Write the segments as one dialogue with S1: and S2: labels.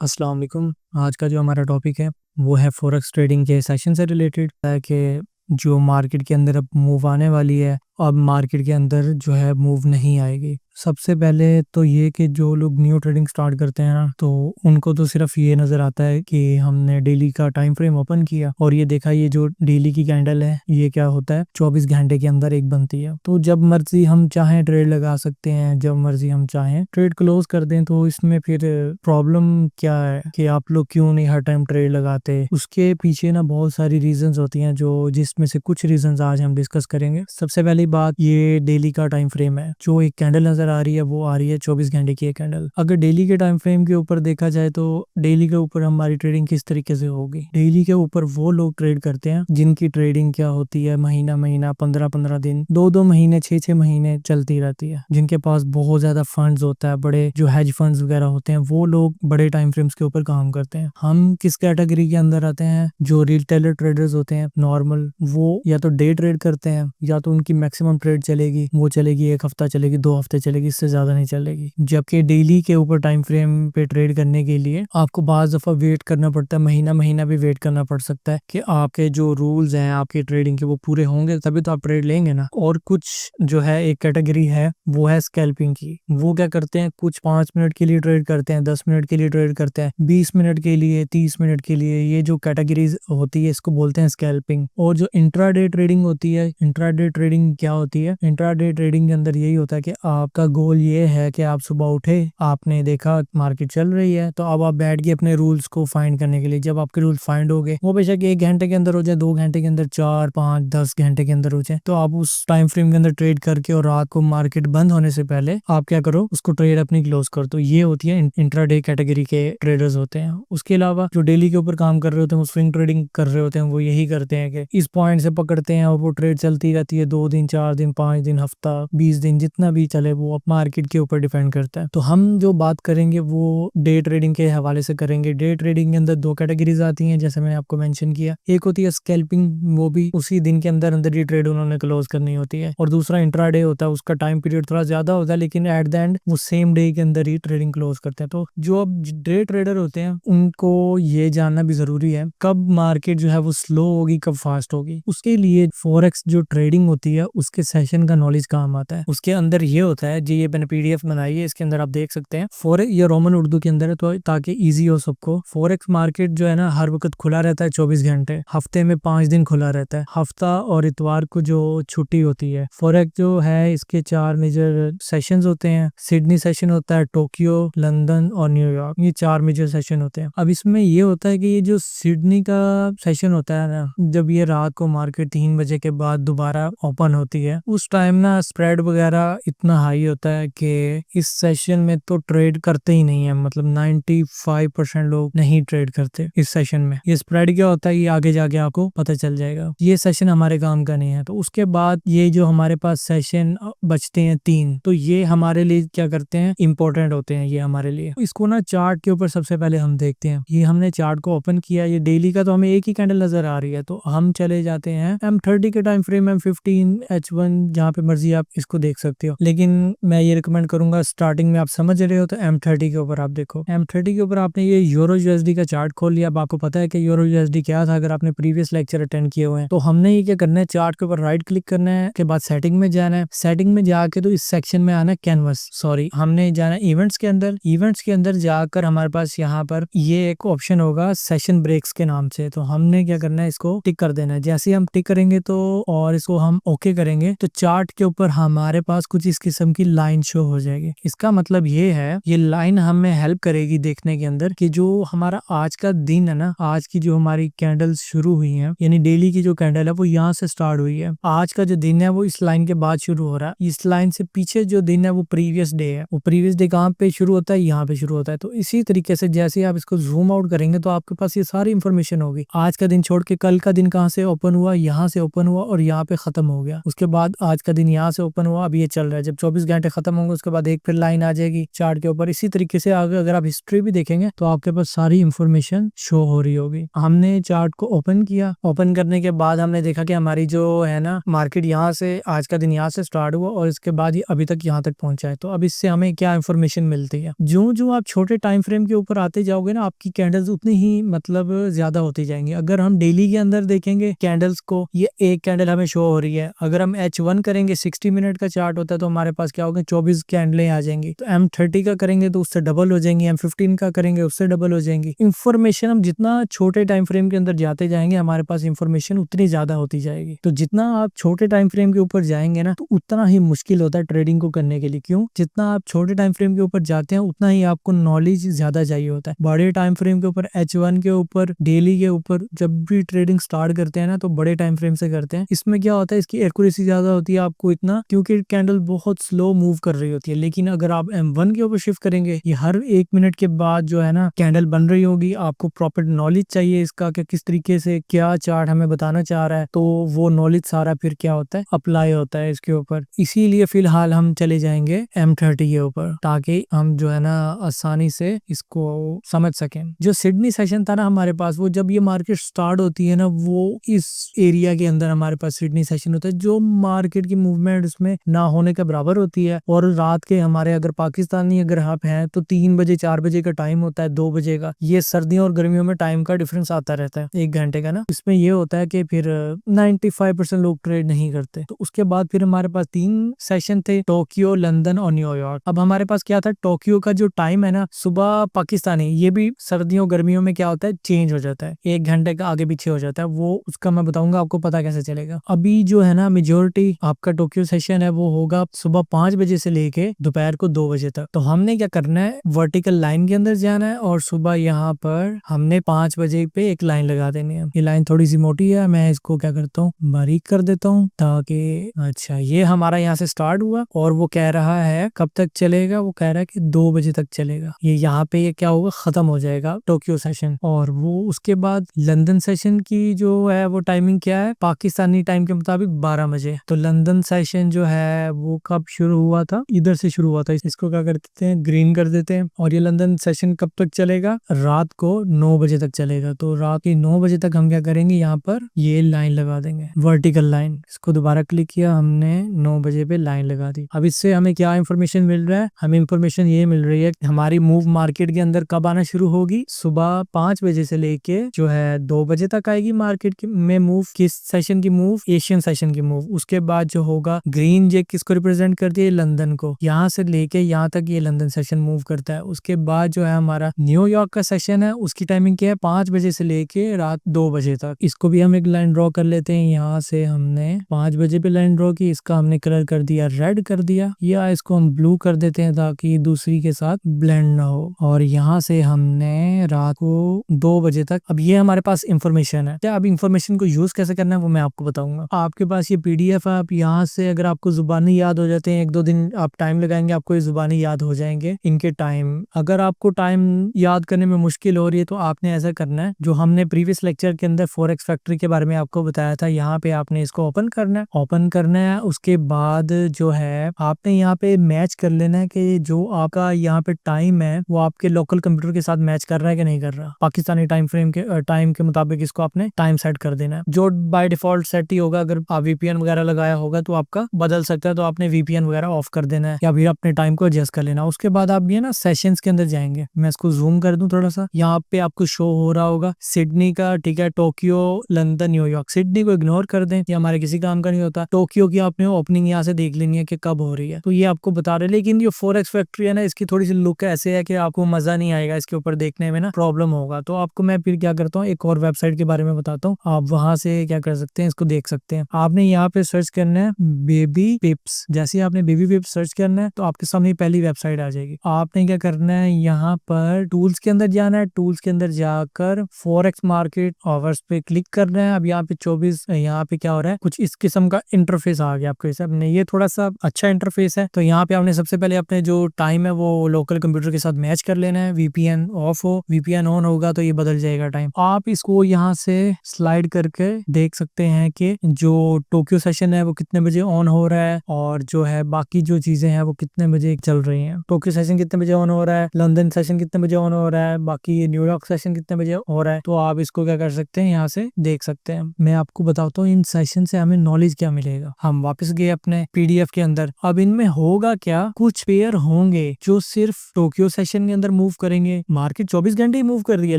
S1: अस्सलाम वालेकुम। आज का जो हमारा टॉपिक है वो है फॉरेक्स ट्रेडिंग के सेशन से रिलेटेड है कि जो मार्केट के अंदर अब मूव आने वाली है, अब मार्केट के अंदर जो है मूव नहीं आएगी। सबसे पहले तो ये कि जो लोग न्यू ट्रेडिंग स्टार्ट करते हैं ना, तो उनको तो सिर्फ ये नज़र आता है कि हमने डेली का टाइम फ्रेम ओपन किया और ये देखा ये जो डेली की कैंडल है ये क्या होता है 24 घंटे के अंदर एक बनती है। तो जब मर्जी हम चाहें ट्रेड लगा सकते हैं, जब मर्जी हम चाहें ट्रेड क्लोज कर दें। तो इसमें फिर प्रॉब्लम क्या है कि आप लोग क्यों नहीं हर टाइम ट्रेड लगाते। उसके पीछे ना बहुत सारी रीजंस होती हैं, जो जिसमें से कुछ रीजंस आज हम डिस्कस करेंगे। सबसे पहली बात, ये डेली का टाइम फ्रेम है। जो एक कैंडल नजर आ रही है वो आ रही है 24 घंटे की एक कैंडल। अगर डेली के टाइम फ्रेम के ऊपर देखा जाए तो डेली के ऊपर हमारी ट्रेडिंग किस तरीके से होगी। डेली के ऊपर वो लोग ट्रेड करते हैं जिनकी ट्रेडिंग क्या होती है महीना महीना 15-15 दिन 2-2 महीने 6-6 महीने चलती रहती है। जिनके पास बहुत ज्यादा फंड्स होता है, बड़े जो हेज फंड्स वगैरह होते हैं, वो लोग बड़े टाइम फ्रेम्स के ऊपर काम करते हैं। हम किस कैटेगरी के अंदर आते हैं? जो रिटेलर ट्रेडर्स होते हैं नॉर्मल, वो या तो डे ट्रेड करते हैं या तो उनकी मैक्सिमम ट्रेड चलेगी, वो चलेगी 1 हफ्ता चलेगी, 2 हफ्ते चलेगी, इससे ज्यादा नहीं चलेगी। जबकि डेली के ऊपर टाइम फ्रेम पे ट्रेड करने के लिए आपको बाज दफा वेट करना पड़ता है, महीना महीना भी वेट करना पड़ सकता है कि आपके जो रूल्स हैं आपकी ट्रेडिंग के वो पूरे होंगे, तभी तो आप ट्रेड लेंगे ना। और कुछ जो है एक कैटेगरी है वो है स्कैल्पिंग की। वो क्या करते हैं, कुछ 5 मिनट के लिए ट्रेड करते हैं, 10 मिनट के लिए ट्रेड करते हैं, 20 मिनट के लिए, 30 मिनट के लिए। ये जो कैटेगरीज होती है इसको बोलते हैं स्कैल्पिंग। और जो इंट्राडे ट्रेडिंग होती है, इंट्राडे ट्रेडिंग क्या होती है? इंट्राडे ट्रेडिंग के अंदर यही होता है कि आपका गोल ये है कि आप सुबह उठे, आपने देखा मार्केट चल रही है, तो अब आप बैठ के अपने रूल्स को फाइंड करने के लिए, जब आपके रूल्स फाइंड हो गए, वो बेशक 1 घंटे के अंदर हो जाए, 2 घंटे के अंदर, 4, 5, 10 घंटे के अंदर हो जाए, तो आप उस टाइम फ्रेम के अंदर ट्रेड करके और रात को मार्केट बंद होने से पहले आप क्या करो, उसको ट्रेड अपनी क्लोज कर दो। ये होती है इंट्राडे कैटेगरी के ट्रेडर्स होते हैं। उसके अलावा जो डेली के ऊपर काम कर रहे होते हैं, वो स्विंग ट्रेडिंग कर रहे होते हैं, वो यही करते हैं कि इस पॉइंट से पकड़ते हैं और वो ट्रेड चलती रहती है 2 दिन, 4 दिन, 5 दिन, हफ्ता, 20 दिन, जितना भी चले, वो मार्केट के ऊपर डिपेंड करता है। तो हम जो बात करेंगे वो डे ट्रेडिंग के हवाले से करेंगे। डे ट्रेडिंग के अंदर 2 कैटेगरीज आती हैं, जैसे मैंने आपको मेंशन किया। एक होती है स्कैल्पिंग, वो भी उसी दिन के अंदर अंदर ही ट्रेड उन्होंने क्लोज करनी होती है। और दूसरा इंट्राडे होता है, उसका टाइम पीरियड थोड़ा ज्यादा होता है, लेकिन एट द एंड वो सेम डे के अंदर ही ट्रेडिंग क्लोज करते हैं। तो जो अब डे ट्रेडर होते हैं उनको ये जानना भी जरूरी है कब मार्केट जो है वो स्लो होगी, कब फास्ट होगी। उसके लिए फॉरेक्स जो ट्रेडिंग होती है उसके सेशन का नॉलेज काम आता है। उसके अंदर ये होता है, जी ये मैंने पीडीएफ बनाई है, इसके अंदर आप देख सकते हैं। फॉरेक्स ये रोमन उर्दू के अंदर है, तो ताकि इजी हो सबको। फॉरेक्स मार्केट जो है ना हर वक्त खुला रहता है 24 घंटे, हफ्ते में 5 दिन खुला रहता है। हफ्ता और इतवार को जो छुट्टी होती है। फॉरेक्स जो है इसके 4 मेजर सेशंस होते हैं। सिडनी सेशन होता है, टोक्यो, लंदन और न्यूयॉर्क, ये 4 मेजर सेशन होते हैं। अब इसमें ये होता है कि ये जो सिडनी का सेशन होता है ना, जब ये रात को मार्केट 3 बजे के बाद दोबारा ओपन होती है, उस टाइम ना स्प्रेड वगैरह इतना हाई होता है कि इस सेशन में तो ट्रेड करते ही नहीं है। मतलब 95% लोग नहीं ट्रेड करते इस सेशन में। ये स्प्रेड क्या होता है ये आगे जाके आपको पता चल जाएगा। ये सेशन हमारे काम का नहीं है। तो उसके बाद ये जो हमारे पास सेशन बचते हैं 3, तो ये हमारे लिए क्या करते हैं, इंपॉर्टेंट होते हैं ये हमारे लिए। इसको ना चार्ट के ऊपर सबसे पहले हम देखते हैं। ये हमने चार्ट को ओपन किया, ये डेली का तो हमें एक ही कैंडल नजर आ रही है, तो हम चले जाते हैं M30 के टाइम फ्रेम, M15, H1, जहाँ पे मर्जी आप इसको देख सकते हो। लेकिन मैं ये रिकमेंड करूंगा, स्टार्टिंग में आप समझ रहे हो तो M30 के ऊपर आप देखो। M30 के ऊपर आपने ये यूरो यूएसडी का चार्ट खोल लिया। अब आपको पता है कि यूरो यूएसडी क्या था, अगर आपने प्रीवियस लेक्चर अटेंड किए हुए हैं। तो हमने ये क्या करना है, चार्ट के ऊपर राइट क्लिक करना है, के बाद सेटिंग में जाना है। सेटिंग में जाके तो इस सेक्शन में आना है कैनवस, सॉरी हमने जाना है इवेंट्स के अंदर। इवेंट्स के अंदर जाकर हमारे पास यहाँ पर ये एक ऑप्शन होगा सेशन ब्रेक्स के नाम से, तो हमने क्या करना है, इसको टिक कर देना है। जैसे हम टिक करेंगे तो और इसको हम ओके करेंगे तो चार्ट के ऊपर हमारे पास कुछ इस किस्म की लाइन शो हो जाएगी। इसका मतलब ये है, ये लाइन हमें हेल्प करेगी देखने के अंदर कि जो हमारा आज का दिन है ना, आज की जो हमारी कैंडल्स शुरू हुई हैं, यानी डेली की जो कैंडल है वो यहाँ से स्टार्ट हुई है। आज का जो दिन है वो इस लाइन के बाद शुरू हो रहा है। इस लाइन से पीछे जो दिन है वो प्रीवियस डे है। वो प्रीवियस डे कहाँ पे शुरू होता है, यहाँ पे शुरू होता है। तो इसी तरीके से जैसे आप इसको जूम आउट करेंगे तो आपके पास ये सारी इंफॉर्मेशन होगी। आज का दिन छोड़ के कल का दिन कहाँ से ओपन हुआ, यहाँ से ओपन हुआ और यहाँ पे खत्म हो गया। उसके बाद आज का दिन यहाँ से ओपन हुआ, अभी ये चल रहा है। जब 24 घंटे खत्म होंगे उसके बाद एक फिर लाइन आ जाएगी चार्ट के ऊपर। इसी तरीके से आगे अगर आप हिस्ट्री भी देखेंगे तो आपके पास सारी इंफॉर्मेशन शो हो रही होगी। हमने चार्ट को ओपन किया, ओपन करने के बाद हमने देखा कि हमारी जो है ना मार्केट यहाँ से आज का दिन यहाँ से स्टार्ट हुआ और इसके बाद ये अभी तक यहाँ तक पहुंचा है। तो अब इससे हमें क्या इंफॉर्मेशन मिलती है, जो जो आप छोटे टाइम फ्रेम के ऊपर आते जाओगे ना, आपकी कैंडल्स उतनी ही मतलब ज्यादा होती जाएंगी। अगर हम डेली के अंदर देखेंगे कैंडल्स को, ये एक कैंडल हमें शो हो रही है। अगर हम H1 करेंगे, 60 मिनट का चार्ट होता है, तो हमारे पास क्या होगा, 24 कैंडलें आ जाएंगी। तो M30 का करेंगे तो उससे डबल हो जाएंगी, M15 का करेंगे उससे डबल हो जाएंगी। इंफॉर्मेशन हम जितना छोटे टाइम फ्रेम के अंदर जाते जाएंगे हमारे पास इंफॉर्मेशन उतनी ज्यादा होती जाएगी। तो जितना आप छोटे टाइम फ्रेम के ऊपर जाएंगे ना, तो उतना ही मुश्किल होता है ट्रेडिंग को करने के लिए। क्यों? जितना आप छोटे टाइम फ्रेम के ऊपर जाते हैं उतना ही आपको नॉलेज ज्यादा चाहिए होता है। बड़े टाइम फ्रेम के ऊपर, H1 के ऊपर, डेली के ऊपर जब भी ट्रेडिंग स्टार्ट करते हैं ना, तो बड़े टाइम फ्रेम से करते हैं। इसमें क्या होता है, इसकी एक्यूरेसी ज्यादा होती है आपको इतना, क्योंकि कैंडल बहुत स्लो मूव कर रही होती है। लेकिन अगर आप M1 के ऊपर शिफ्ट करेंगे, ये हर 1 मिनट के बाद जो है ना कैंडल बन रही होगी। आपको प्रॉपर नॉलेज चाहिए इसका कि किस तरीके से क्या चार्ट हमें बताना चाह रहा है, तो वो नॉलेज सारा फिर क्या होता है, अप्लाई होता है इसके ऊपर। इसीलिए फिलहाल हम चले जाएंगे M30 के ऊपर, ताकि हम जो है ना आसानी से इसको समझ सकें। जो सिडनी सेशन था ना हमारे पास, वो जब ये मार्केट स्टार्ट होती है ना, वो इस एरिया के अंदर हमारे पास सिडनी सेशन होता है, जो मार्केट की मूवमेंट उसमें ना होने के बराबर होती है। और रात के हमारे अगर पाकिस्तानी अगर आप हैं तो 3 बजे 4 बजे का टाइम होता है, 2 बजे का। ये सर्दियों और गर्मियों में टाइम का डिफरेंस आता रहता है 1 घंटे का ना। इसमें ये होता है कि फिर 95% लोग ट्रेड नहीं करते। तो उसके बाद फिर हमारे पास 3 सेशन थे, टोक्यो, लंदन और न्यूयॉर्क। अब हमारे पास क्या था, टोक्यो का जो टाइम है ना सुबह पाकिस्तानी, ये भी सर्दियों गर्मियों में क्या होता है, चेंज हो जाता है, 1 घंटे का आगे पीछे हो जाता है। वो उसका मैं बताऊंगा आपको पता कैसे चलेगा। अभी जो है ना मेजोरिटी आपका टोक्यो सेशन है वो होगा सुबह 5 बजे से लेके दोपहर को 2 बजे तक। तो हमने क्या करना है, वर्टिकल लाइन के अंदर जाना है और सुबह यहाँ पर हमने 5 बजे पे एक लाइन लगा देनी है। ये लाइन थोड़ी सी मोटी है, मैं इसको क्या करता हूँ, बारीक कर देता हूँ ताकि अच्छा ये हमारा यहाँ से स्टार्ट हुआ और वो कह रहा है कब तक चलेगा, वो कह रहा है कि 2 बजे तक चलेगा। ये यहाँ पे ये क्या होगा, खत्म हो जाएगा टोक्यो सेशन। और वो उसके बाद लंदन सेशन की जो है वो टाइमिंग क्या है, पाकिस्तानी टाइम के मुताबिक 12 बजे। तो लंदन सेशन जो है वो कब शुरू हुआ था, इधर से शुरू हुआ था। इसको क्या करते हैं, ग्रीन कर देते हैं। और ये लंदन सेशन कब तक चलेगा, रात को 9 बजे तक चलेगा। तो रात के 9 बजे तक हम क्या करेंगे, यहाँ पर ये लाइन लगा देंगे, वर्टिकल लाइन। इसको दोबारा क्लिक किया हमने, 9 बजे पे लाइन लगा दी। अब इससे हमें क्या इंफॉर्मेशन मिल रहा है, हमें इंफॉर्मेशन ये मिल रही है हमारी मूव मार्केट के अंदर कब आना शुरू होगी, सुबह 5 बजे से लेके जो है 2 बजे तक आएगी मार्केट में मूव। किस सेशन की मूव, एशियन सेशन की मूव। उसके बाद जो होगा ग्रीन जे किसको रिप्रेजेंट करती है, लंदन को। यहाँ से लेके यहाँ तक ये लंदन सेशन मूव करता है। उसके बाद जो है हमारा न्यूयॉर्क का सेशन है, उसकी टाइमिंग क्या है, 5 बजे से लेके रात 2 बजे तक। इसको भी हम एक लाइन ड्रॉ कर लेते हैं। यहाँ से हमने 5 बजे पे लाइन ड्रॉ की, इसका हमने कलर कर दिया रेड कर दिया, या इसको हम ब्लू कर देते हैं ताकि दूसरी के साथ ब्लेंड ना हो। और यहाँ से हमने रात को 2 बजे तक। अब ये हमारे पास इंफॉर्मेशन है। क्या अब इंफॉर्मेशन को यूज कैसे करना है वो मैं आपको बताऊंगा। आपके पास ये PDF है, आप यहाँ से अगर आपको जुबानी याद हो जाते हैं, 1-2 दिन आप टाइम लगाएंगे, आपको ये जुबानी याद हो जाएंगे इनके टाइम। अगर आपको टाइम याद करने में मुश्किल हो रही है तो आपने ऐसा करना है, जो हमने प्रीवियस लेक्चर के अंदर फॉरेक्स फैक्ट्री के बारे में आपको बताया था, यहाँ पे आपने इसको ओपन करना है। ओपन करना है, उसके बाद जो है आपने यहाँ पे मैच कर लेना है कि जो आपका यहाँ पे टाइम है वो आपके लोकल कंप्यूटर के साथ मैच कर रहा है कि नहीं कर रहा। पाकिस्तानी टाइम फ्रेम के टाइम के मुताबिक इसको आपने टाइम सेट कर देना है, जो बाय डिफॉल्ट सेट ही होगा। अगर आप VPN वगैरह लगाया होगा तो आपका बदल सकता है, तो आपने VPN वगैरह ऑफ कर देना है या फिर अपने टाइम को एडजस्ट कर लेना। उसके बाद आप ये ना सेशंस के अंदर जाएंगे। मैं इसको जूम कर दूं थोड़ा सा, यहाँ पे आपको शो हो रहा होगा सिडनी का, ठीक है, टोक्यो, लंदन, न्यूयॉर्क। सिडनी को इग्नोर कर दें, ये हमारे किसी काम का नहीं होता। टोक्यो की आपने ओपनिंग यहाँ से देख लेनी है कि कब हो रही है, तो ये आपको बता रहे। लेकिन जो फॉरेक्स फैक्ट्री है ना, इसकी थोड़ी सी लुक ऐसे है कि आपको मजा नहीं आएगा, इसके ऊपर देखने में ना प्रॉब्लम होगा। तो आपको मैं फिर क्या करता हूँ, एक और वेबसाइट के बारे में बताता हूँ, आप वहां से क्या कर सकते हैं, इसको देख सकते हैं। आपने यहाँ पे सर्च करना है बेबी पिप्स। जैसे ही आपने बेबी पिप्स सर्च करना है तो आपके सामने पहली वेबसाइट आ जाएगी। आपने क्या करना है, यहाँ पर टूल्स के अंदर जाना है, टूल्स के अंदर जाकर फॉरेक्स मार्केट आवर्स पे क्लिक करना है। अब यहाँ पे 24, यहाँ पे क्या हो रहा है, कुछ इस किस्म का इंटरफेस आ गया आपके सामने। ये थोड़ा सा अच्छा इंटरफेस है। तो यहाँ पे आपने सबसे पहले अपने जो टाइम है वो लोकल कंप्यूटर के साथ मैच कर लेना है। VPN ऑफ हो, VPN ऑन होगा तो ये बदल जाएगा टाइम। आप इसको यहाँ से स्लाइड करके देख सकते हैं कि जो टोक्यो सेशन है वो कितने बजे ऑन हो रहा है, और जो है बाकी जो चीजें हैं वो कितने बजे चल रही हैं। टोक्यो सेशन कितने बजे ऑन हो रहा है, लंदन सेशन कितने बजे ऑन हो रहा है, बाकी न्यूयॉर्क सेशन कितने बजे हो रहा है। तो आप इसको क्या कर सकते हैं, यहाँ से देख सकते हैं। मैं आपको बताता हूँ इन सेशन से हमें नॉलेज क्या मिलेगा। हम वापस गए अपने पीडीएफ के अंदर। अब इनमें होगा क्या, कुछ पेयर होंगे जो सिर्फ टोक्यो सेशन के अंदर मूव करेंगे। मार्केट 24 घंटे ही मूव कर रही है,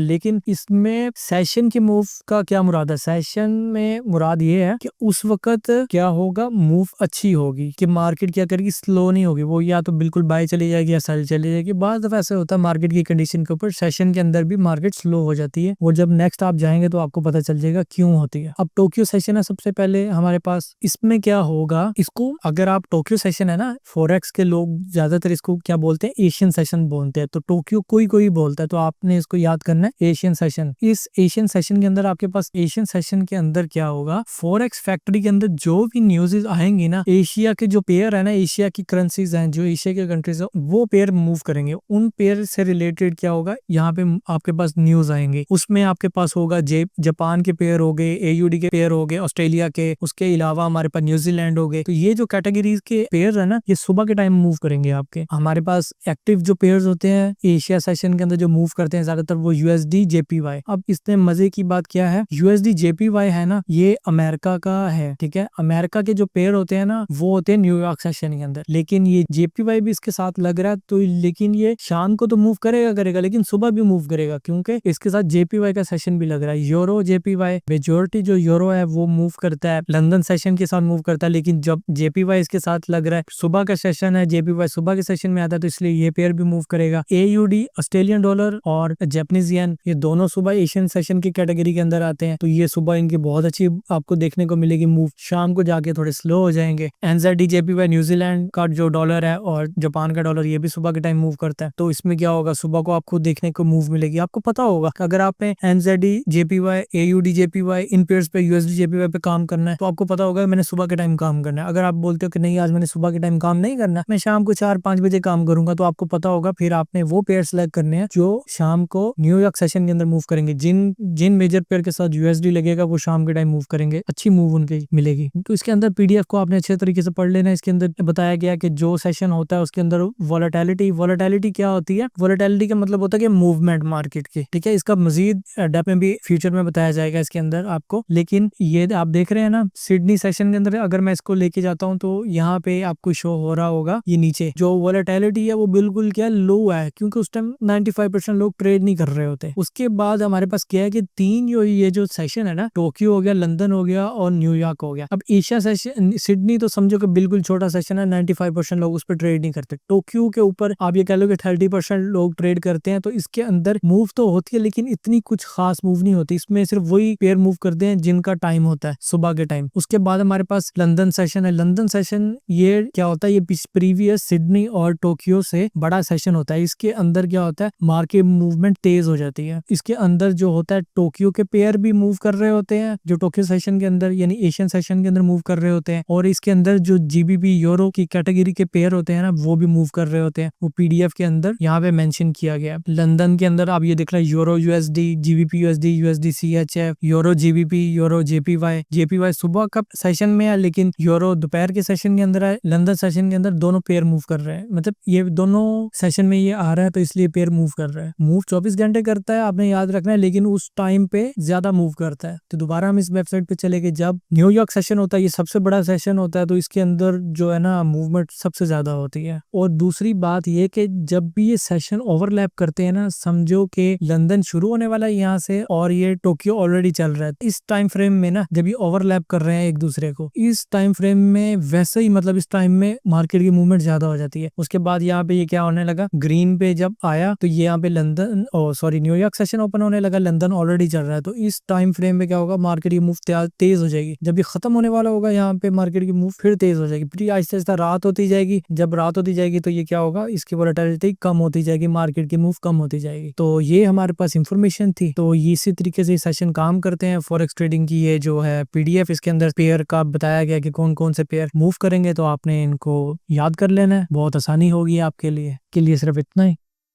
S1: लेकिन इसमें सेशन के मूव का क्या मुराद है। सेशन में मुराद ये है कि उस वक्त क्या होगा, मूव अच्छी होगी, कि मार्केट क्या करेगी, स्लो नहीं होगी। वो या तो बिल्कुल बाय चली जाएगी या सेल चली जाएगी। बाद दफा ऐसा होता है मार्केट की कंडीशन के ऊपर, सेशन के अंदर भी मार्केट स्लो हो जाती है। वो जब नेक्स्ट आप जाएंगे तो आपको पता चल जाएगा क्यों होती है। अब टोक्यो सेशन है सबसे पहले हमारे पास। इसमें क्या होगा, इसको अगर आप टोक्यो सेशन है ना, फॉरेक्स के लोग ज्यादातर इसको क्या बोलते हैं, एशियन सेशन बोलते हैं। तो टोक्यो कोई बोलता है, तो आपने इसको याद करना है एशियन सेशन। इस एशियन सेशन के अंदर आपके पास, एशियन सेशन के अंदर क्या होगा, फॉरेक्स फैक्ट्री के अंदर जो भी न्यूज़ आएंगी ना, एशिया के जो पेयर है ना, एशिया की करेंसीज हैं, जो एशिया के कंट्रीज है, वो पेयर मूव करेंगे। उन पेयर से रिलेटेड क्या होगा, यहाँ पे आपके पास न्यूज आएंगे। उसमें आपके पास होगा जापान के पेयर हो गए, एयूडी के पेयर हो गए, ऑस्ट्रेलिया के, उसके अलावा हमारे पास न्यूजीलैंड हो गए। तो ये जो कैटेगरीज के पेयर है ना, ये सुबह के टाइम मूव करेंगे आपके। हमारे पास एक्टिव जो पेयर्स होते हैं एशिया सेशन के अंदर जो मूव करते हैं ज्यादातर, वो यूएसडी जेपीवाई। अब इसमें मजे की बात क्या है, यूएसडी जेपीवाई है ना, ये अमेरिका का है, ठीक है। अमेरिका के जो पेयर होते हैं ना, वो होते हैं न्यूयॉर्क सेशन के अंदर। लेकिन ये जेपीवाई भी इसके साथ लग रहा है, तो लेकिन ये शाम को तो मूव करेगा, लेकिन सुबह भी मूव करेगा, क्योंकि इसके साथ जेपीवाई का सेशन भी लग रहा है। यूरो जेपीवाई, मेजोरिटी जो यूरो है वो मूव करता है, लंदन सेशन के साथ मूव करता है। लेकिन जब जेपीवाई इसके साथ लग रहा है, सुबह का सेशन है, जेपीवाई सुबह के सेशन में आता है, तो इसलिए ये पेयर भी मूव करेगा। एयूडी ऑस्ट्रेलियन डॉलर और जापानीज येन, ये दोनों सुबह एशियन सेशन की कैटेगरी के अंदर आते हैं। तो ये सुबह इनकी बहुत अच्छी आपको देखने को मिलेगी मूव, शाम को जाके थोड़े स्लो हो जाएंगे। एनजेडी जेपीवाई न्यूजीलैंड का जो डॉलर है और जापान का डॉलर, ये भी सुबह के टाइम मूव करता है। तो इसमें क्या होगा, सुबह को आपको देखने को मूव मिलेगी। आपको पता होगा अगर आपने एनजेडी जेपीवाई, एयूडी जेपीवाई, इन पेयर्स पे, यूएसडी जेपीवाई पे काम करना है, तो आपको पता होगा मैंने सुबह के टाइम काम करना है। अगर आप बोलते हो कि नहीं आज मैंने सुबह के टाइम काम नहीं करना, मैं शाम को 4-5 बजे काम करूंगा, तो आपको पता होगा फिर आपने वो पेयर सेलेक्ट करने हैं जो शाम को न्यूयॉर्क सेशन के अंदर मूव करेंगे। जिन मेजर पेयर के साथ यूएसडी लगेगा वो शाम के टाइम मूव करेंगे, अच्छी मूव उनकी मिलेगी। तो इसके अंदर पीडीएफ को आपने अच्छे तरीके से पढ़ लेना। इसके अंदर बताया गया कि जो सेशन होता है उसके अंदर वोलेटिलिटी क्या होती है। वोलेटिलिटी का मतलब होता है कि मूवमेंट मार्केट की, ठीक है। इसका मजीद डेप्थ में भी फ्यूचर में बताया जाएगा इसके अंदर आपको। लेकिन ये आप देख रहे हैं ना, सिडनी सेशन के अंदर अगर मैं इसको लेके जाता हूँ तो यहाँ पे आपको शो हो रहा होगा, ये नीचे जो वोलेटिलिटी है वो बिल्कुल क्या लो है, क्योंकि उस टाइम 95% लोग ट्रेड नहीं कर रहे होते। उसके बाद हमारे पास क्या है कि तीन ये जो सेशन है ना, टोक्यो हो गया, लंदन हो गया और न्यूयॉर्क हो गया। अब एशिया सेशन, सिडनी तो समझो कि बिल्कुल छोटा सेशन है, 95% लोग उस पर ट्रेड नहीं करते। टोक्यो के ऊपर आप ये कह लो कि 30% लोग ट्रेड करते हैं। तो इसके अंदर मूव तो होती है, लेकिन इतनी कुछ खास मूव नहीं होती। इसमें सिर्फ वही पेयर मूव करते हैं जिनका टाइम होता है सुबह के टाइम। उसके बाद हमारे पास लंदन सेशन है। लंदन सेशन ये क्या होता है, ये प्रीवियस सिडनी और टोक्यो से बड़ा सेशन होता है। इसके अंदर क्या होता है, मार्केट मूवमेंट तेज हो जाती है। इसके अंदर जो होता है, टोक्यो के पेयर भी मूव कर रहे होते हैं, जो टोक्यो सेशन के अंदर यानी एशियन सेशन के अंदर मूव कर रहे होते हैं। और इसके अंदर जो जीबीपी यूरो की कैटेगरी के पेयर होते हैं ना, वो भी मूव कर रहे होते हैं। वो पीडीएफ के अंदर यहाँ पे मेंशन किया गया है। लंदन के अंदर आप ये देख रहे हैं, euro USD, GBP USD, USD CHF, euro GBP, euro JPY सुबह का सेशन में है, लेकिन यूरो दोपहर के सेशन के अंदर है। लंदन सेशन के अंदर दोनों पेयर मूव कर रहे हैं, मतलब ये दोनों सेशन में ये आ रहा है, तो इसलिए पेयर मूव कर रहा है। मूव 24 घंटे करता है, आपने याद रखना है, लेकिन उस टाइम पे ज्यादा मूव करता है। तो दोबारा हम इस वेबसाइट पे चले गए, जब न्यूयॉर्क सेशन होता है, ये सबसे बड़ा सेशन होता है, तो इसके अंदर जो है ना मूवमेंट सबसे ज्यादा होती है। और दूसरी बात ये कि जब भी ये सेशन ओवरलैप करते हैं ना, समझो कि लंदन शुरू होने वाला है यहाँ से और ये टोक्यो ऑलरेडी चल रहा है। इस टाइम फ्रेम में ना, जब ये ओवरलैप कर रहे हैं एक दूसरे को, इस टाइम फ्रेम में वैसे ही, मतलब इस टाइम में मार्केट की मूवमेंट ज्यादा हो जाती है। उसके बाद यहाँ पे ये क्या होने लगा, ग्रीन पे जब आया तो ये यहाँ पे लंदन न्यूयॉर्क सेशन ओपन होने लगा, लंदन ऑलरेडी चल रहा है। तो इस टाइम फ्रेम में क्या होगा, मार्केट की मूव तेज हो जाएगी। जब ये खत्म होने वाला होगा, यहाँ पे मार्केट की मूव फिर तेज हो जाएगी। फिर आहिस्ता आहिस्ता रात होती जाएगी। जब रात होती जाएगी तो ये क्या होगा, इसकी वोलेटिलिटी कम होती जाएगी, मार्केट की मूव कम होती जाएगी। तो ये हमारे पास इंफॉर्मेशन थी। तो इसी तरीके से सेशन काम करते हैं फॉरेक्स ट्रेडिंग की। ये जो है पीडीएफ, इसके अंदर पेयर का बताया गया कि कौन कौन से पेयर मूव करेंगे, तो आपने इनको याद कर लेना है, बहुत आसानी होगी आपके लिए। सिर्फ इतना ही।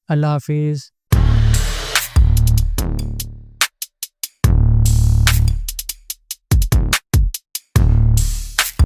S1: अल्लाह हाफिज।